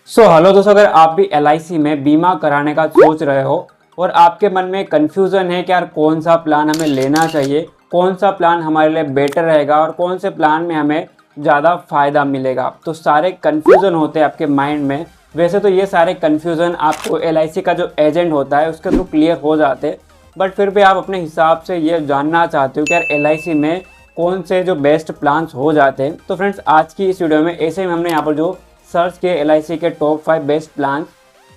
Hello दोस्तों, अगर आप भी LIC में बीमा कराने का सोच रहे हो और आपके मन में कन्फ्यूज़न है कि यार कौन सा प्लान हमें लेना चाहिए, कौन सा प्लान हमारे लिए बेटर रहेगा और कौन से प्लान में हमें ज़्यादा फ़ायदा मिलेगा, तो सारे कन्फ्यूज़न होते हैं आपके माइंड में। वैसे तो ये सारे कन्फ्यूज़न आपको LIC का जो एजेंट होता है उसके थ्रू क्लियर हो जाते, बट फिर भी आप अपने हिसाब से ये जानना चाहते हो कि यार LIC में कौन से जो बेस्ट प्लान्स हो जाते हैं। तो फ्रेंड्स, आज की इस वीडियो में ऐसे ही हमने यहाँ पर जो सर्च के LIC के टॉप 5 बेस्ट प्लान,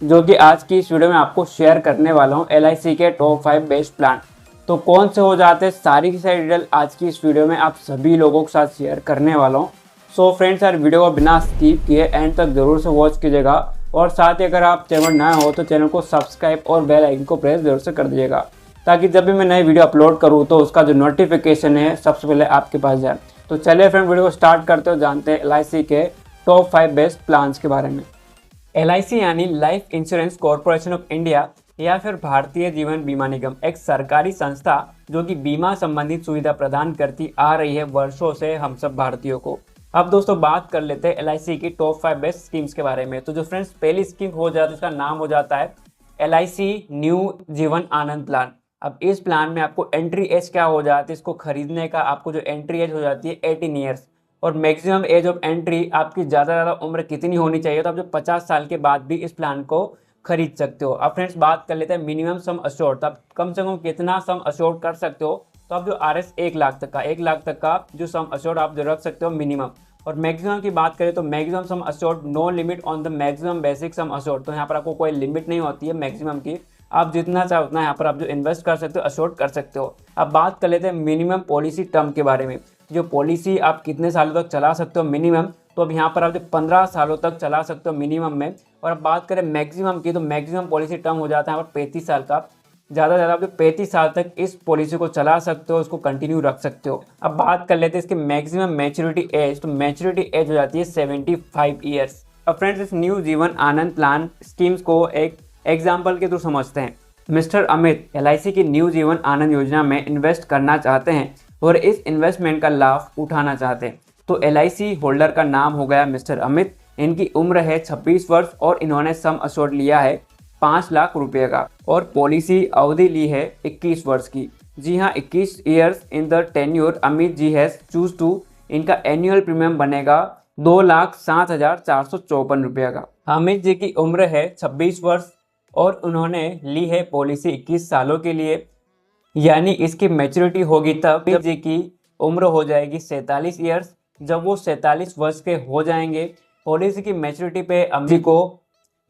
जो कि आज की इस वीडियो में आपको शेयर करने वाला हूँ। LIC के टॉप 5 बेस्ट प्लान तो कौन से हो जाते हैं, सारी की सारी डिटेल आज की इस वीडियो में आप सभी लोगों के साथ शेयर करने वाला हूँ। सो फ्रेंड्स, यार वीडियो को बिना स्किप किए एंड तक जरूर से वॉच कीजिएगा और साथ ही अगर आप चैनल नए हो तो चैनल को सब्सक्राइब और बेल आइकन को प्रेस जरूर से कर दीजिएगा, ताकि जब भी मैं नई वीडियो अपलोड करूँ तो उसका जो नोटिफिकेशन है सबसे पहले आपके पास जाए। तो चलिए फ्रेंड, वीडियो को स्टार्ट करते हो, जानते हैं LIC के टॉप 5 बेस्ट प्लान्स के बारे में। LIC यानी life insurance corporation of India या फिर भारतीय जीवन बीमा निगम एक सरकारी संस्था जो कि बीमा संबंधित सुविधा प्रदान करती आ रही है वर्षों से हम सब भारतीयों को। अब दोस्तों बात कर लेते हैं LIC की टॉप 5 बेस्ट स्कीम्स के बारे में। तो जो फ्रेंड्स पहली स्कीम हो जाती है, इसका नाम हो जाता है LIC new Jeevan Anand plan. अब इस प्लान में आपको एंट्री एज क्या हो जाती है, इसको खरीदने का आपको जो एंट्री एज हो जाती है 18 ईयर्स, और मैक्सिमम एज ऑफ एंट्री आपकी ज़्यादा उम्र कितनी होनी चाहिए, तो आप जो 50 साल के बाद भी इस प्लान को खरीद सकते हो। अब फ्रेंड्स बात कर लेते हैं मिनिमम सम अश्योर्ड, तो आप कम से कम कितना सम अश्योर्ड कर सकते हो। तो आप जो RS 1 लाख तक का जो सम अश्योर्ड आप जो रख सकते हो मिनिमम। और मैक्सिमम की बात करें तो maximum sum assured no limit on the maximum basic sum assured, तो यहाँ पर आपको कोई लिमिट नहीं होती है मैक्सिमम की, आप जितना चाहे उतना यहाँ पर आप जो इन्वेस्ट कर सकते हो, अश्योर्ड कर सकते हो। अब बात कर लेते हैं मिनिमम पॉलिसी टर्म के बारे में, जो पॉलिसी आप कितने सालों तक चला सकते हो मिनिमम। तो अब यहाँ पर आप जो 15 सालों तक चला सकते हो मिनिमम में। और अब बात करें मैक्सिमम की, तो मैक्सिमम पॉलिसी टर्म हो जाता है यहाँ पर 35 साल का। ज़्यादा से ज़्यादा आप जो 35 साल तक इस पॉलिसी को चला सकते हो, उसको कंटिन्यू रख सकते हो। अब बात कर लेते हैं इसके मैक्सिमम मैच्योरिटी एज, तो मैच्योरिटी एज हो जाती है 75 ईयर्स। अब फ्रेंड्स, इस new Jeevan Anand plan schemes को एक एग्जाम्पल के थ्रू समझते हैं। मिस्टर अमित LIC की न्यू जीवन आनंद योजना में इन्वेस्ट करना चाहते हैं और इस इन्वेस्टमेंट का लाभ उठाना चाहते हैं। तो LIC होल्डर का नाम हो गया मिस्टर अमित, इनकी उम्र है 26 वर्ष और इन्होंने सम अश्योर्ड लिया है 5 लाख रुपये का और पॉलिसी अवधि ली है 21 वर्ष की। जी हाँ, 21 years in the tenure Amit ji has choose to. इनका एनुअल प्रीमियम बनेगा 2,07,454 रुपये का। अमित जी की उम्र है 26 वर्ष और उन्होंने ली है पॉलिसी 21 सालों के लिए, यानी इसकी मैच्योरिटी होगी तब जब जी की उम्र हो जाएगी 47 ईयर्स। जब वो 47 वर्ष के हो जाएंगे, पॉलिसी की मैच्योरिटी पे अमित जी को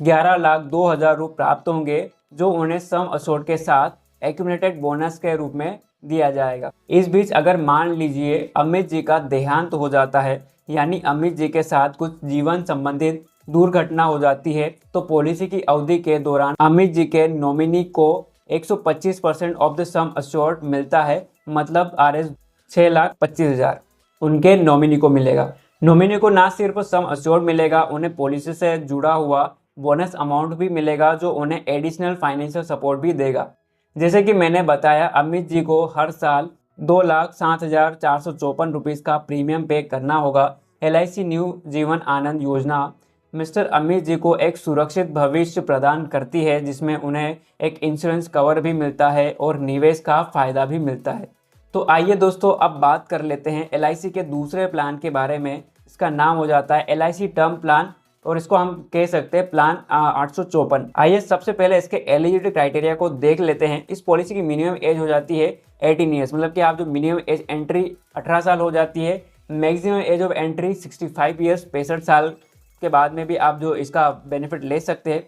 11,02,000 रुपये प्राप्त होंगे, जो उन्हें सम अश्योर्ड के साथ एक्यूमुलेटेड बोनस के रूप में दिया जाएगा। इस बीच अगर मान लीजिए अमित जी का देहांत हो जाता है, यानी अमित जी के साथ कुछ जीवन संबंधित दुर्घटना हो जाती है, तो पॉलिसी की अवधि के दौरान अमित जी के नॉमिनी को 125% ऑफ द सम अश्योर्ड मिलता है, मतलब RS 6,25,000 उनके नॉमिनी को मिलेगा। नॉमिनी को ना सिर्फ सम अश्योर्ड मिलेगा, उन्हें पॉलिसी से जुड़ा हुआ बोनस अमाउंट भी मिलेगा, जो उन्हें एडिशनल फाइनेंशियल सपोर्ट भी देगा। जैसे कि मैंने बताया, अमित जी को हर साल 2,07,454 रुपीज़ का प्रीमियम पे करना होगा। LIC न्यू जीवन आनंद योजना मिस्टर अमित जी को एक सुरक्षित भविष्य प्रदान करती है, जिसमें उन्हें एक इंश्योरेंस कवर भी मिलता है और निवेश का फायदा भी मिलता है। तो आइए दोस्तों, अब बात कर लेते हैं LIC के दूसरे प्लान के बारे में। इसका नाम हो जाता है LIC टर्म प्लान और इसको हम कह सकते हैं प्लान 854। आइए सबसे पहले इसके एलिजिबिलिटी क्राइटेरिया को देख लेते हैं। इस पॉलिसी की मिनिमम एज हो जाती है 18 ईयर्स, मतलब कि आप जो मिनिमम एज एंट्री 18 साल हो जाती है। Maximum age of entry 65 years, 65 साल के बाद में भी आप जो इसका बेनिफिट ले सकते हैं।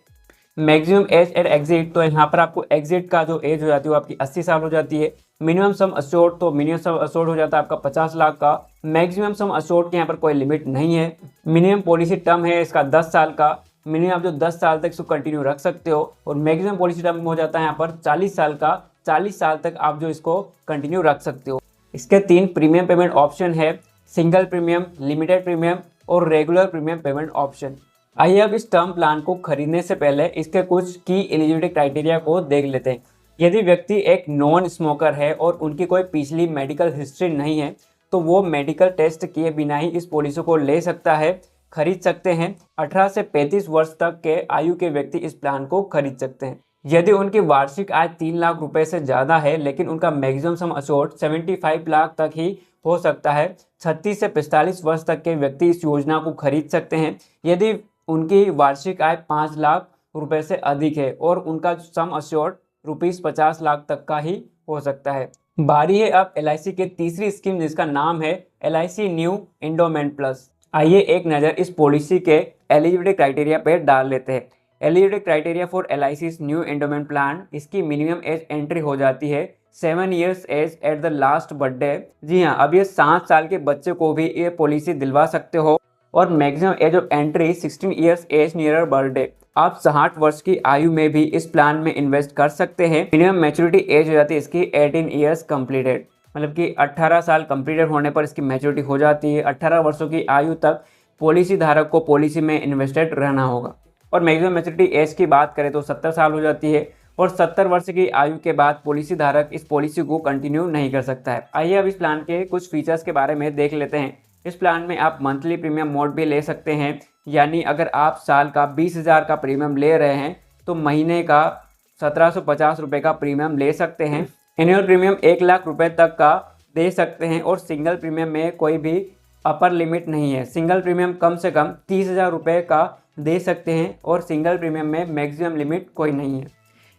मैक्सिमम एज एट एग्जिट, तो यहाँ पर आपको एग्जिट का जो एज हो जाती है वो आपकी 80 साल हो जाती है। मिनिमम सम अश्योर्ड, तो मिनिमम सम अश्योर्ड हो जाता है आपका 50 लाख का। मैक्सिमम सम अश्योर्ड के यहाँ पर कोई लिमिट नहीं है। मिनिमम पॉलिसी टर्म है इसका 10 साल का, मिनिमम आप जो 10 साल तक इसको कंटिन्यू रख सकते हो। और मैक्सिमम पॉलिसी टर्म हो जाता है यहाँ पर 40 साल का, 40 साल तक आप जो इसको कंटिन्यू रख सकते हो। इसके 3 प्रीमियम पेमेंट ऑप्शन है, सिंगल प्रीमियम, लिमिटेड प्रीमियम और रेगुलर प्रीमियम पेमेंट ऑप्शन। आइए अब इस टर्म प्लान को खरीदने से पहले इसके कुछ की एलिजिबिलिटी क्राइटेरिया को देख लेते हैं। यदि व्यक्ति एक नॉन स्मोकर है और उनकी कोई पिछली मेडिकल हिस्ट्री नहीं है, तो वो मेडिकल टेस्ट किए बिना ही इस पॉलिसी को ले सकता है। खरीद सकते हैं। 18 से 35 वर्ष तक के आयु के व्यक्ति इस प्लान को खरीद सकते हैं। यदि उनकी वार्षिक आय 3 लाख रुपए से ज़्यादा है लेकिन उनका मैक्सिमम सम अश्योर्ड 75 लाख तक ही हो सकता है, 36 से 45 वर्ष तक के व्यक्ति इस योजना को खरीद सकते हैं यदि उनकी वार्षिक आय 5 लाख रुपए से अधिक है और उनका सम अश्योर्ड ₹50 लाख तक का ही हो सकता है। बारी है अब LIC के तीसरी स्कीम जिसका नाम है LIC न्यू एंडोमेंट प्लस। आइए एक नज़र इस पॉलिसी के एलिजिबिलिटी क्राइटेरिया पे डाल लेते हैं। Eligibility criteria for LIC's new endowment plan, इसकी मिनिमम एज एंट्री हो जाती है 7 years age at the last birthday. जी हाँ, अब ये 7 साल के बच्चे को भी ये पॉलिसी दिलवा सकते हो और maximum age of entry 16 years age near birthday. आप 60 वर्ष की आयु में भी इस प्लान में इन्वेस्ट कर सकते हैं। मिनिमम मैच्योरिटी एज हो जाती है इसकी 18 years कंप्लीटेड, मतलब कि 18 साल कंप्लीटेड होने पर इसकी मैच्योरिटी हो जाती है। 18 वर्षों की आयु तक पॉलिसी धारक को पॉलिसी में इन्वेस्टेड रहना होगा। और मैक्सिमम मैच्योरिटी एज की बात करें तो 70 साल हो जाती है और 70 वर्ष की आयु के बाद पॉलिसी धारक इस पॉलिसी को कंटिन्यू नहीं कर सकता है। आइए अब इस प्लान के कुछ फीचर्स के बारे में देख लेते हैं। इस प्लान में आप मंथली प्रीमियम मोड भी ले सकते हैं, यानी अगर आप साल का 20,000 का प्रीमियम ले रहे हैं तो महीने का 1750 रुपये का प्रीमियम ले सकते हैं। एनुअल प्रीमियम 1 लाख रुपए तक का दे सकते हैं और सिंगल प्रीमियम में कोई भी अपर लिमिट नहीं है। सिंगल प्रीमियम कम से कम 30,000 रुपये का दे सकते हैं और सिंगल प्रीमियम में मैक्सिमम लिमिट कोई नहीं है।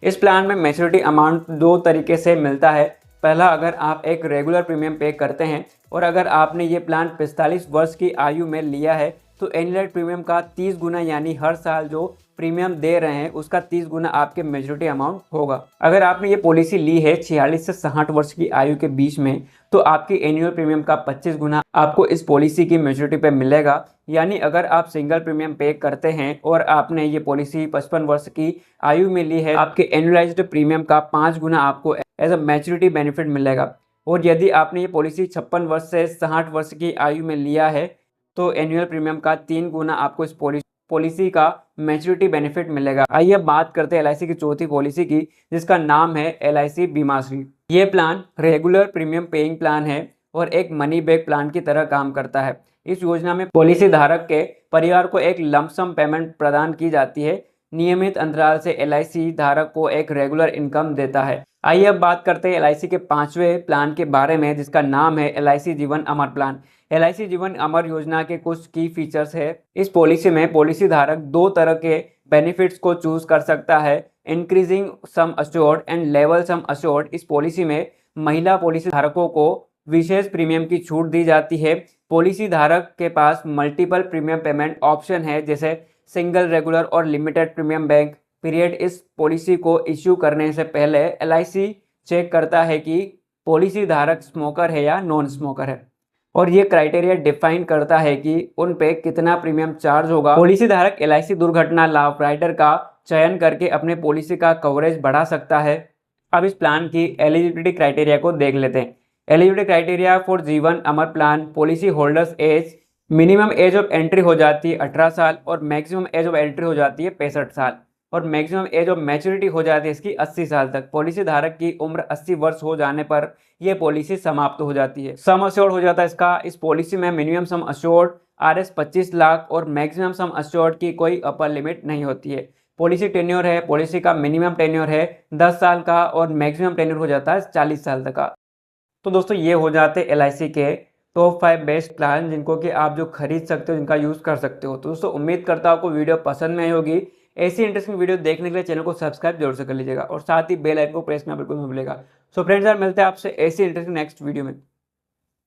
इस प्लान में मैच्योरिटी अमाउंट 2 तरीके से मिलता है। पहला, अगर आप एक रेगुलर प्रीमियम पे करते हैं और अगर आपने ये प्लान 45 वर्ष की आयु में लिया है तो एनुअल प्रीमियम का 30 गुना, यानी हर साल जो प्रीमियम दे रहे हैं उसका 30 गुना आपके मैच्योरिटी अमाउंट होगा। अगर आपने ये पॉलिसी ली है 46 से 60 वर्ष की आयु के बीच में तो आपकी एनुअल प्रीमियम का 25 गुना आपको इस पॉलिसी की मैच्योरिटी पे मिलेगा। यानी अगर आप सिंगल प्रीमियम पे करते हैं और आपने ये पॉलिसी 55 वर्ष की आयु में ली है, आपके एनुअलाइज्ड प्रीमियम का 5 गुना आपको एज अ मैच्योरिटी बेनिफिट मिलेगा। और यदि आपने ये पॉलिसी 56 वर्ष से 60 वर्ष की आयु में लिया है तो एनुअल प्रीमियम का 3 गुना आपको इस पॉलिसी का मैच्योरिटी बेनिफिट मिलेगा। आइए अब बात करते हैं LIC की चौथी पॉलिसी की जिसका नाम है LIC बीमाश्री। ये plan regular premium paying plan है और एक मनी बैक प्लान की तरह काम करता है। इस योजना में पॉलिसी धारक के परिवार को एक लमसम पेमेंट प्रदान की जाती है। नियमित अंतराल से LIC धारक को एक रेगुलर इनकम देता है। आइए अब बात करते हैं LIC के 5वें प्लान के बारे में जिसका नाम है LIC जीवन अमर प्लान। LIC जीवन अमर योजना के कुछ की फीचर्स है। इस पॉलिसी में पॉलिसी धारक 2 तरह के बेनिफिट्स को चूज कर सकता है, increasing sum assured and level sum assured. इस पॉलिसी में महिला पॉलिसी धारकों को विशेष प्रीमियम की छूट दी जाती है। पॉलिसी धारक के पास मल्टीपल प्रीमियम पेमेंट ऑप्शन है जैसे सिंगल, रेगुलर और लिमिटेड प्रीमियम बैंक पीरियड। इस पॉलिसी को इश्यू करने से पहले LIC चेक करता है कि पॉलिसी धारक स्मोकर है या नॉन स्मोकर है और ये क्राइटेरिया डिफाइन करता है कि उन पे कितना प्रीमियम चार्ज होगा। पॉलिसी धारक LIC दुर्घटना लाभ राइडर का चयन करके अपने पॉलिसी का कवरेज बढ़ा सकता है। अब इस प्लान की एलिजिबिलिटी क्राइटेरिया को देख लेते हैं। Eligibility criteria for Jeevan Amar plan, policy holders age, minimum age of entry हो जाती है 18 साल और मैक्सिमम एज ऑफ एंट्री हो जाती है 65 साल और मैक्सिमम एज ऑफ मैच्योरिटी हो जाती है इसकी 80 साल तक। पॉलिसी धारक की उम्र 80 वर्ष हो जाने पर यह पॉलिसी समाप्त हो जाती है। सम अश्योर्ड हो जाता है इसका। इस पॉलिसी में minimum sum assured RS 25 lakh और मैक्सिमम सम अश्योर्ड की कोई अपर लिमिट नहीं होती है। पॉलिसी टेन्योर है, पॉलिसी का मिनिमम टेन्योर है 10 साल का और मैक्सिमम टेन्योर हो जाता है 40 साल तक का। तो दोस्तों ये हो जाते हैं LIC के टॉप 5 बेस्ट प्लान जिनको कि आप जो खरीद सकते हो, जिनका यूज़ कर सकते हो। तो दोस्तों उम्मीद करता हूँ आपको वीडियो पसंद में आई होगी। ऐसी इंटरेस्टिंग वीडियो देखने के लिए चैनल को सब्सक्राइब जरूर से कर लीजिएगा और साथ ही बेल आइकन को प्रेस करना बिल्कुल मत भूलिएगा। सो फ्रेंड्स यार, मिलते हैं आपसे ऐसी इंटरेस्टिंग नेक्स्ट वीडियो में।